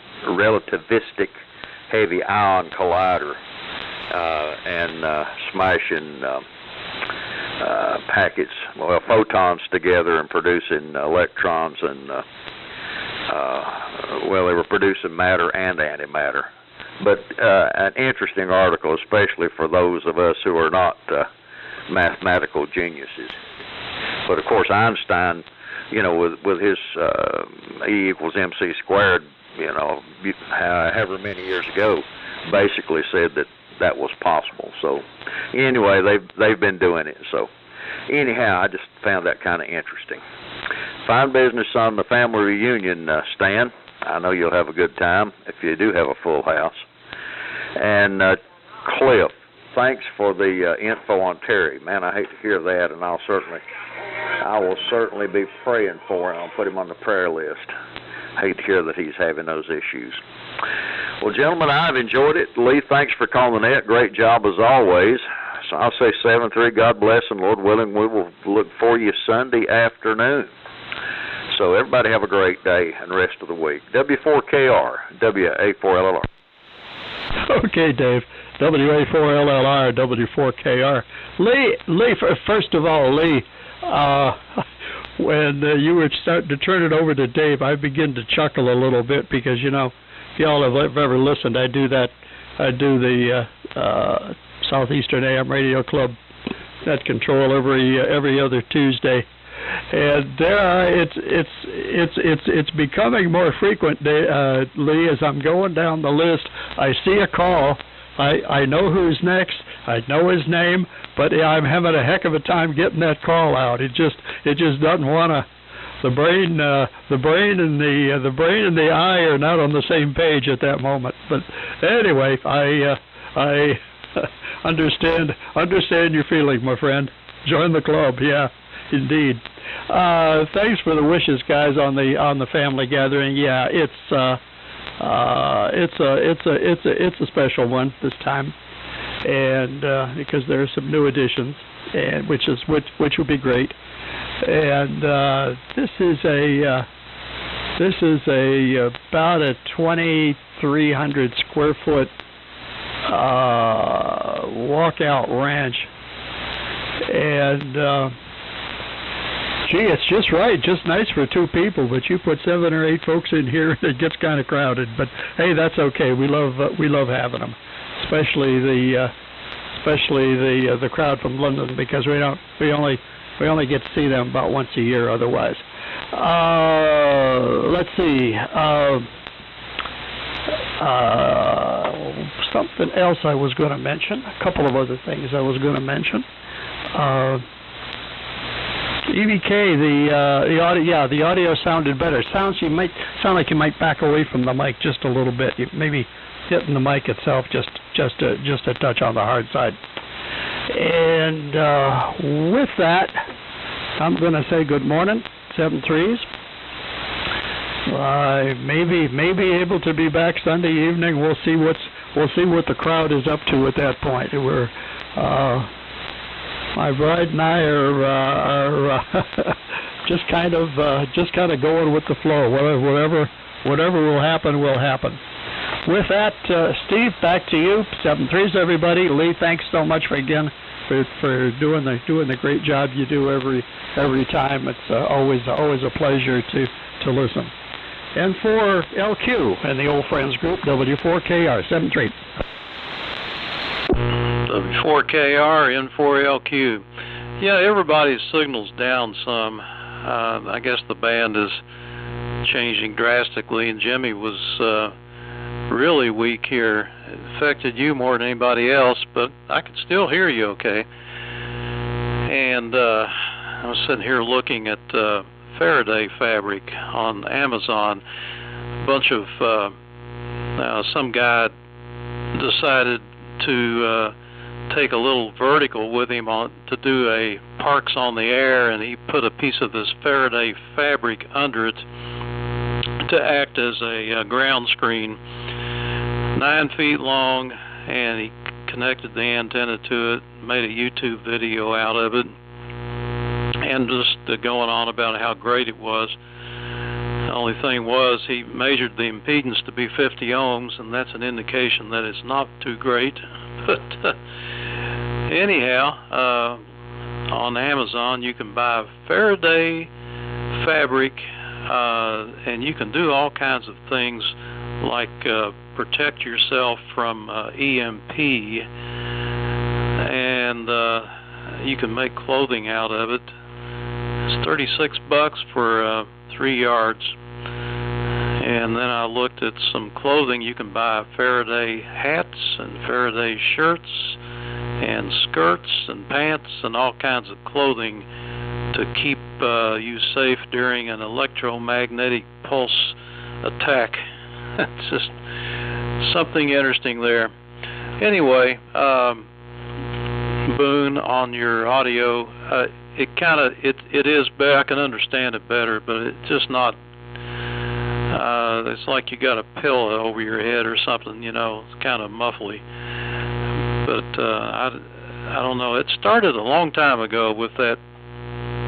heavy ion collider and smashing packets, photons together and producing electrons, and they were producing matter and antimatter. But an interesting article, especially for those of us who are not mathematical geniuses. But of course, Einstein, with his E equals mc squared, however many years ago, basically said that was possible. So anyway, they've been doing it. So anyhow, I just found that kind of interesting. Fine business on the family reunion, Stan. I know you'll have a good time if you do have a full house. And Cliff, thanks for the info on Terry. Man, I hate to hear that, and I will certainly be praying for him. I'll put him on the prayer list. I hate to hear that he's having those issues. Well, gentlemen, I've enjoyed it. Lee, thanks for calling in. Great job as always. So I'll say 7-3, God bless, and Lord willing, we will look for you Sunday afternoon. So everybody have a great day and rest of the week. W4KR, WA4LLR. Okay, Dave. WA4LLR, W4KR. Lee, first of all, Lee, when you were starting to turn it over to Dave, I began to chuckle a little bit because, if y'all have ever listened, I do the Southeastern AM Radio Club net control every other Tuesday. And it's becoming more frequent, Lee, as I'm going down the list. I see a call. I know who's next. I know his name, but I'm having a heck of a time getting that call out. It just doesn't want to. The brain and the eye are not on the same page at that moment. But anyway, I understand your feeling, my friend. Join the club, yeah. Indeed. Thanks for the wishes, guys, on the family gathering. Yeah, it's a special one this time, and because there are some new additions, and which will be great. And this is about a 2,300 square foot walkout ranch, and gee, it's just right, just nice for two people. But you put 7 or 8 folks in here, it gets kind of crowded. But hey, that's okay. We love having them, especially the crowd from London, because we only get to see them about once a year otherwise. Let's see. Something else I was going to mention. A couple of other things I was going to mention. EVK, the audio sounded better. You might sound like you might back away from the mic just a little bit. You maybe hitting the mic itself just a touch on the hard side. And with that, I'm going to say good morning, 7-3s. I may be able to be back Sunday evening. We'll see what the crowd is up to at that point. We're my bride and I are just kind of going with the flow. Whatever will happen will happen. With that, Steve, back to you. 7-3s, everybody. Lee, thanks so much for doing the great job you do every time. It's always a pleasure to listen. And for LQ and the Old Friends Group, W4KR 7-3. W4KR, N4LQ. Yeah, everybody's signal's down some. I guess the band is changing drastically, and Jimmy was really weak here. It affected you more than anybody else, but I could still hear you okay. And I was sitting here looking at Faraday fabric on Amazon. A bunch of some guy decided to take a little vertical with him to do a Parks on the Air, and he put a piece of this Faraday fabric under it to act as a ground screen, 9 feet long, and he connected the antenna to it, made a YouTube video out of it, and just going on about how great it was. The only thing was he measured the impedance to be 50 ohms, and that's an indication that it's not too great. But anyhow, on Amazon you can buy Faraday fabric, and you can do all kinds of things like protect yourself from EMP, and you can make clothing out of it. It's $36 for 3 yards. And then I looked at some clothing. You can buy Faraday hats and Faraday shirts and skirts and pants and all kinds of clothing to keep you safe during an electromagnetic pulse attack. It's just something interesting there. Anyway, Boone, on your audio, it is better. I can understand it better, but it's just not. It's like you got a pillow over your head or something, you know. It's kind of muffly. But I don't know. It started a long time ago with that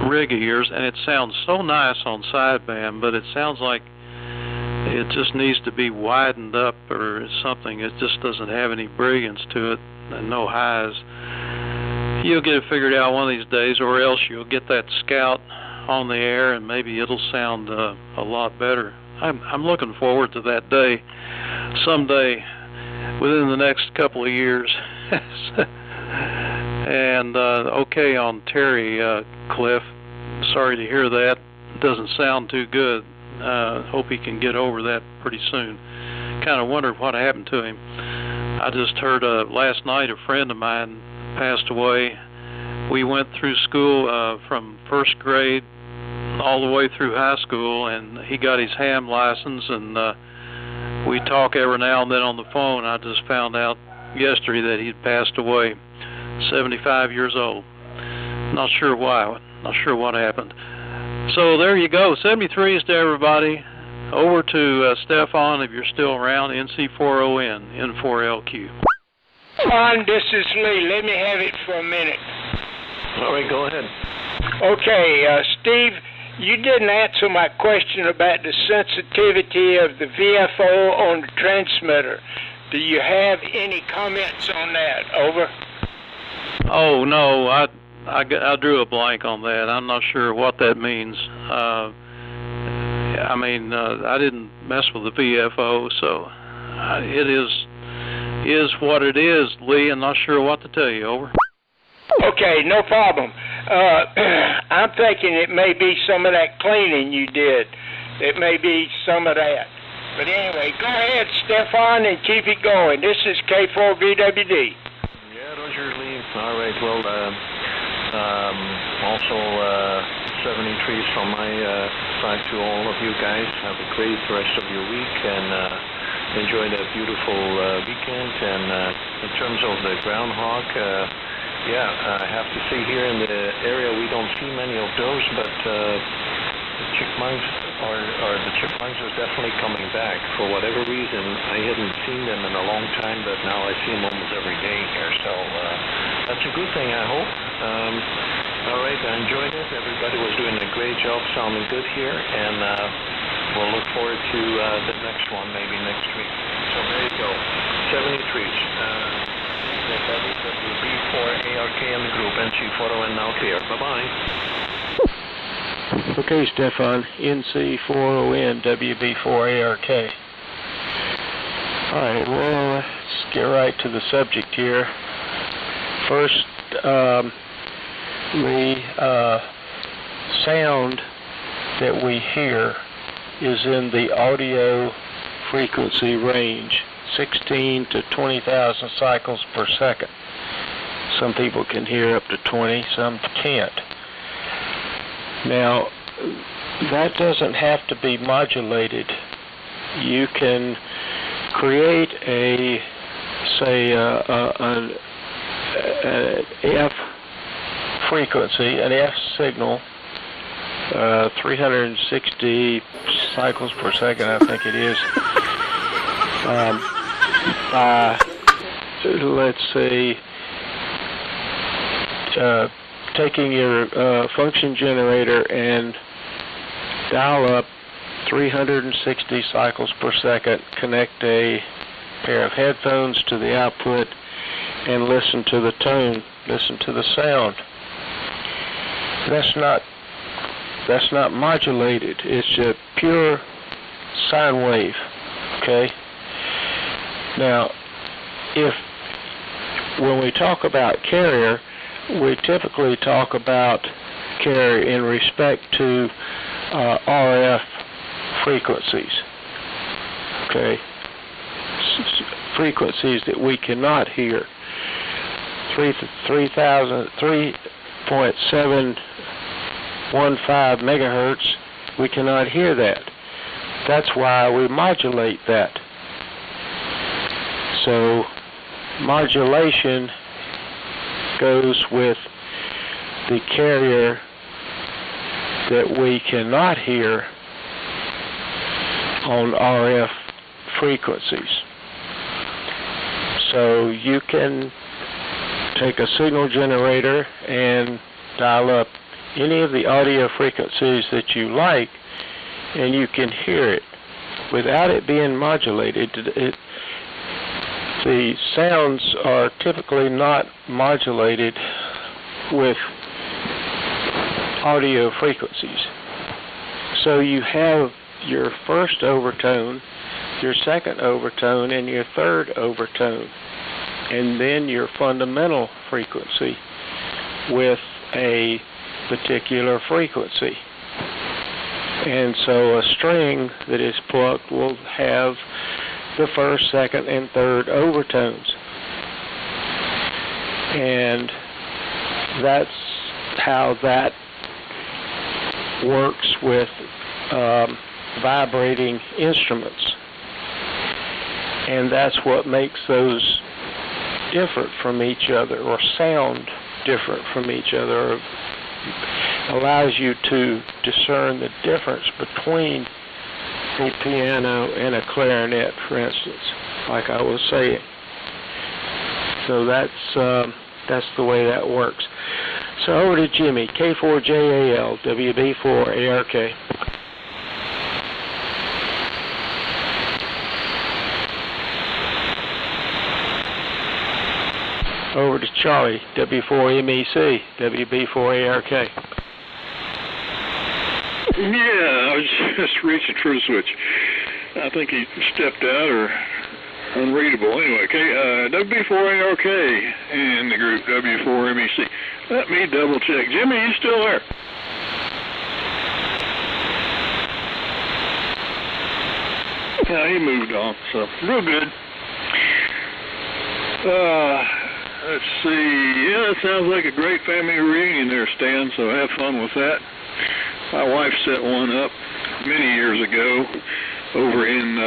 rig of yours, and it sounds so nice on sideband, but it sounds like it just needs to be widened up or something. It just doesn't have any brilliance to it and no highs. You'll get it figured out one of these days, or else you'll get that Scout on the air and maybe it'll sound a lot better. I'm looking forward to that day someday within the next couple of years. And okay on Terry, Cliff, sorry to hear that. It doesn't sound too good. Hope he can get over that pretty soon. Kind of wondered what happened to him. I just heard last night a friend of mine passed away. We went through school from first grade all the way through high school, and he got his ham license, and we talk every now and then on the phone. I just found out yesterday that he'd passed away, 75 years old. Not sure why, not sure what happened. So there you go, 73s to everybody. Over to Stefan, if you're still around, NC40N, N4LQ. This is Lee. Let me have it for a minute. All right, go ahead. Okay, Steve, you didn't answer my question about the sensitivity of the VFO on the transmitter. Do you have any comments on that? Over. Oh, no, I drew a blank on that. I'm not sure what that means. I mean, I didn't mess with the VFO, so it is what it is, Lee. I'm not sure what to tell you. Over. Okay, no problem. I'm thinking it may be some of that cleaning you did. It may be some of that. But anyway, go ahead, Stefan, and keep it going. This is K4VWD. Yeah, Roger Lee. All right, well, also 73s from my side to all of you guys. Have a great rest of your week and enjoy that beautiful weekend. And in terms of the groundhog, yeah, I have to say here in the area we don't see many of those, but the chipmunks are definitely coming back. For whatever reason, I hadn't seen them in a long time, but now I see them almost every day here. So that's a good thing, I hope. All right, I enjoyed it. Everybody was doing a great job, sounding good here, and we'll look forward to the next one, maybe next week. So there you go, 73s. WB4ARK in the group, NC40N now clear. Bye-bye. Okay, Stefan, NC40N, WB4ARK. All right, well, let's get right to the subject here. First, the sound that we hear is in the audio frequency range, 16 to 20,000 cycles per second. Some people can hear up to 20, some can't. Now, that doesn't have to be modulated. You can create a, say, an F frequency, an F signal, 360 cycles per second, I think it is. Let's say, taking your function generator and dial up 360 cycles per second, connect a pair of headphones to the output, and listen to the tone, listen to the sound. That's not modulated. It's a pure sine wave. Okay. Now, when we talk about carrier, we typically talk about carrier in respect to RF frequencies. Okay. Frequencies that we cannot hear. 3.715 megahertz, we cannot hear that. That's why we modulate that. So modulation goes with the carrier that we cannot hear on RF frequencies. So you can take a signal generator and dial up any of the audio frequencies that you like, and you can hear it without it being modulated. The sounds are typically not modulated with audio frequencies. So you have your first overtone, your second overtone, and your third overtone, and then your fundamental frequency with a particular frequency. And so a string that is plucked will have the first, second, and third overtones. And that's how that works with vibrating instruments. And that's what makes those different from each other, or sound different from each other, or allows you to discern the difference between a piano and a clarinet, for instance, like I was saying. So that's the way that works. So over to Jimmy, K4JAL, WB4ARK. Over to Charlie, W4MEC, WB4ARK. Yeah, I was just reaching for the switch. I think he stepped out or unreadable. Anyway, WB4ARK and the group W4MEC. Let me double check. Jimmy, you still there? Yeah, he moved on, so real good. Let's see. Yeah, it sounds like a great family reunion there, Stan, so have fun with that. My wife set one up many years ago over in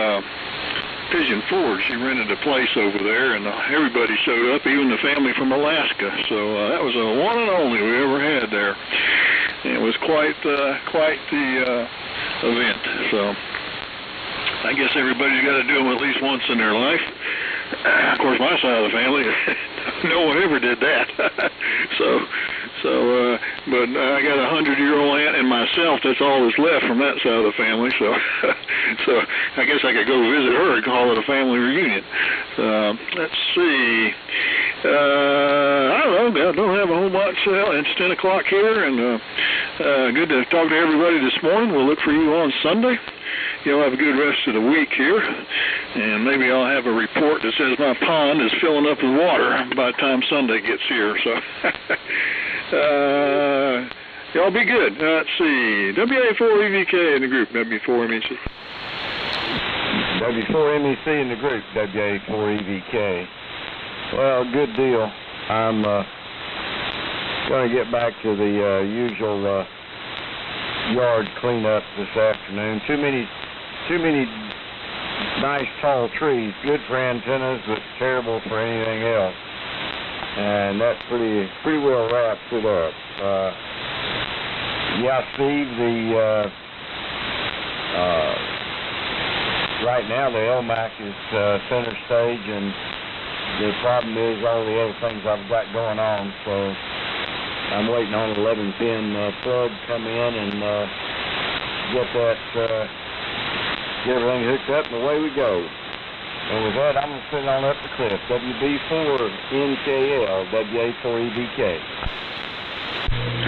Pigeon Forge. She rented a place over there, and everybody showed up, even the family from Alaska. So that was a one and only we ever had there. And it was quite the event. So I guess everybody's got to do them at least once in their life. Of course, my side of the family, no one ever did that. But I got a 100-year-old aunt and myself. That's all that's left from that side of the family. So I guess I could go visit her and call it a family reunion. Let's see. I don't know. I don't have a whole much. It's 10 o'clock here, and good to talk to everybody this morning. We'll look for you on Sunday. You'll have a good rest of the week here, and maybe I'll have a report that says my pond is filling up with water by the time Sunday gets here. So y'all be good. Let's see. WA4EVK in the group, W4MEC. W4MEC in the group, WA4EVK. Well, good deal. I'm going to get back to the usual yard cleanup this afternoon. Too many nice tall trees, good for antennas, but terrible for anything else. And that pretty well wraps it up. Yeah, Steve, right now the Elmac is center stage, and the problem is all the other things I've got going on. So I'm waiting on 11-pin plug to come in and get everything hooked up, and away we go. And with that, I'm going to send on up the cliff. WB4NKL, WA4EVK.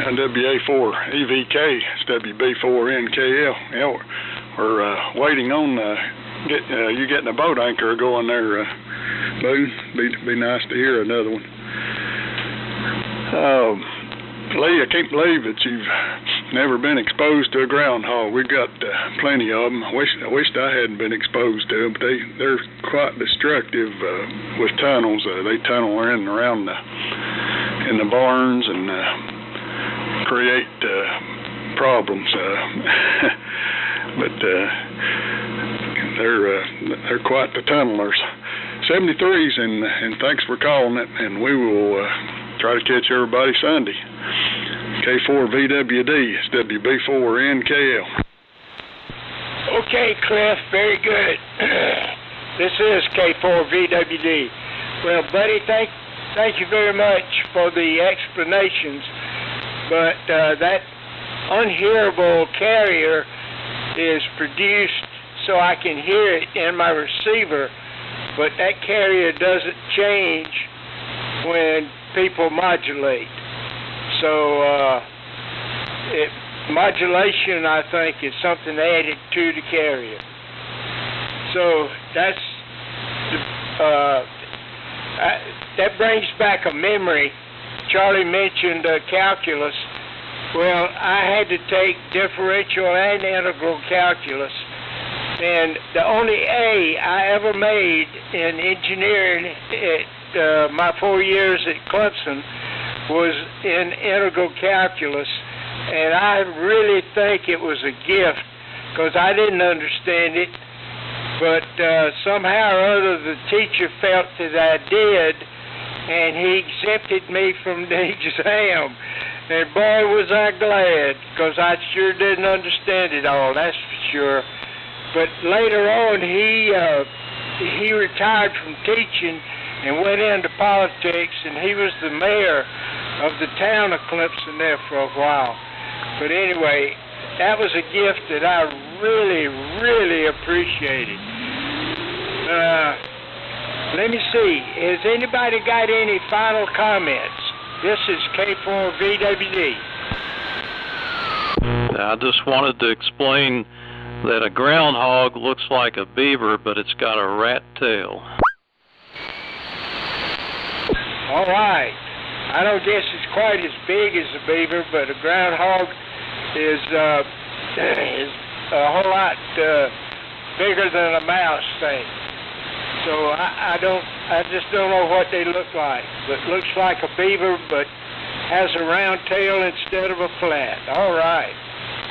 And WA4EVK, it's WB4NKL. Yeah, we're waiting on you getting a boat anchor going there, Boone. Be nice to hear another one. Lee, I can't believe that you've never been exposed to a groundhog. We've got plenty of them. I wished I hadn't been exposed to them, but they're quite destructive with tunnels. They tunnel in and around in the barns and create problems. But they're quite the tunnelers. 73s, and thanks for calling it, and we will try to catch everybody Sunday. K4VWD, it's WB4NKL. Okay, Cliff, very good. This is K4VWD. Well, buddy, thank you very much for the explanations, but that unhearable carrier is produced so I can hear it in my receiver, but that carrier doesn't change when people modulate. So modulation, I think, is something added to the carrier. So that brings back a memory. Charlie mentioned calculus. Well, I had to take differential and integral calculus, and the only A I ever made in engineering at my 4 years at Clemson was in integral calculus, and I really think it was a gift because I didn't understand it, but somehow or other the teacher felt that I did, and he exempted me from the exam, and boy was I glad, because I sure didn't understand it all, that's for sure. But later on he retired from teaching and went into politics, and he was the mayor of the town of Clemson there for a while. But anyway, that was a gift that I really, really appreciated. Let me see. Has anybody got any final comments? This is K4VWD. I just wanted to explain that a groundhog looks like a beaver, but it's got a rat tail. All right. I don't guess it's quite as big as a beaver, but a groundhog is a whole lot bigger than a mouse thing. So I just don't know what they look like. But looks like a beaver, but has a round tail instead of a flat. All right.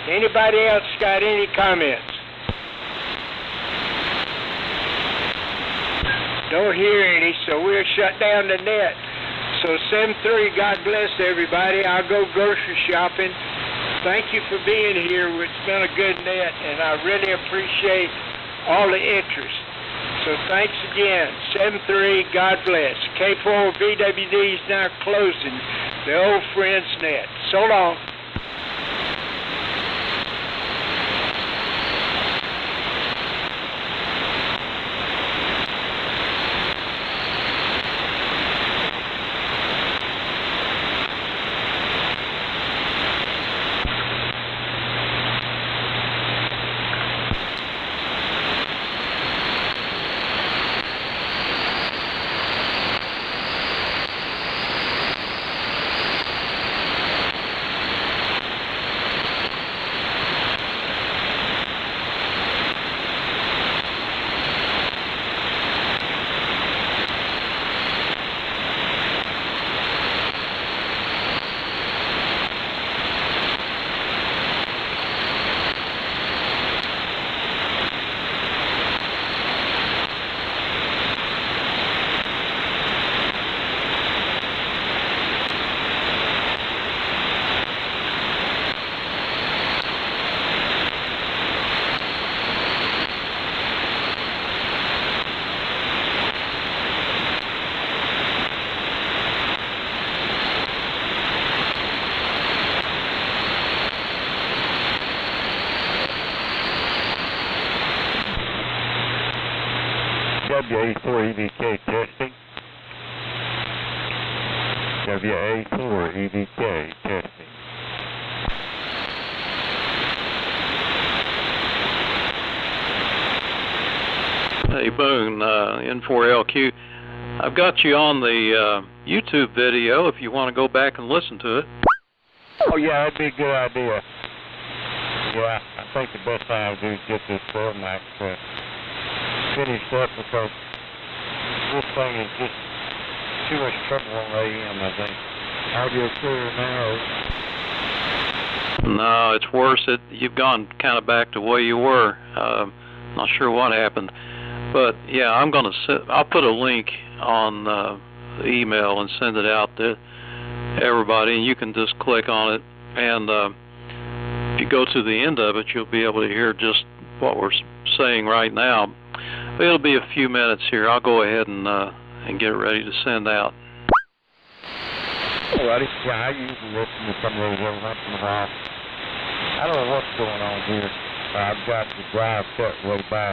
Anybody else got any comments? Don't hear any, so we'll shut down the net. So 7-3, God bless everybody. I'll go grocery shopping. Thank you for being here. It's been a good net, and I really appreciate all the interest. So thanks again. 7-3, God bless. K4VWD is now closing the Old Friends Net. So long. WA4 EVK testing. WA4 EVK testing. Hey Boone, N4LQ. I've got you on the YouTube video if you want to go back and listen to it. Oh yeah, that'd be a good idea. Yeah, I think the best thing I'll do is get this Elmac finished up because this thing is just too much trouble on AM, I think. Audio clear now. No, it's worse. You've gone kind of back to where you were. Not sure what happened. But yeah, I'll put a link on the email and send it out to everybody, and you can just click on it. And if you go to the end of it, you'll be able to hear just what we're saying right now. But it'll be a few minutes here. I'll go ahead and get it ready to send out. Alrighty. Yeah, I usually listen to some of those every once in a while. I don't know what's going on here. I've got the drive cut way back.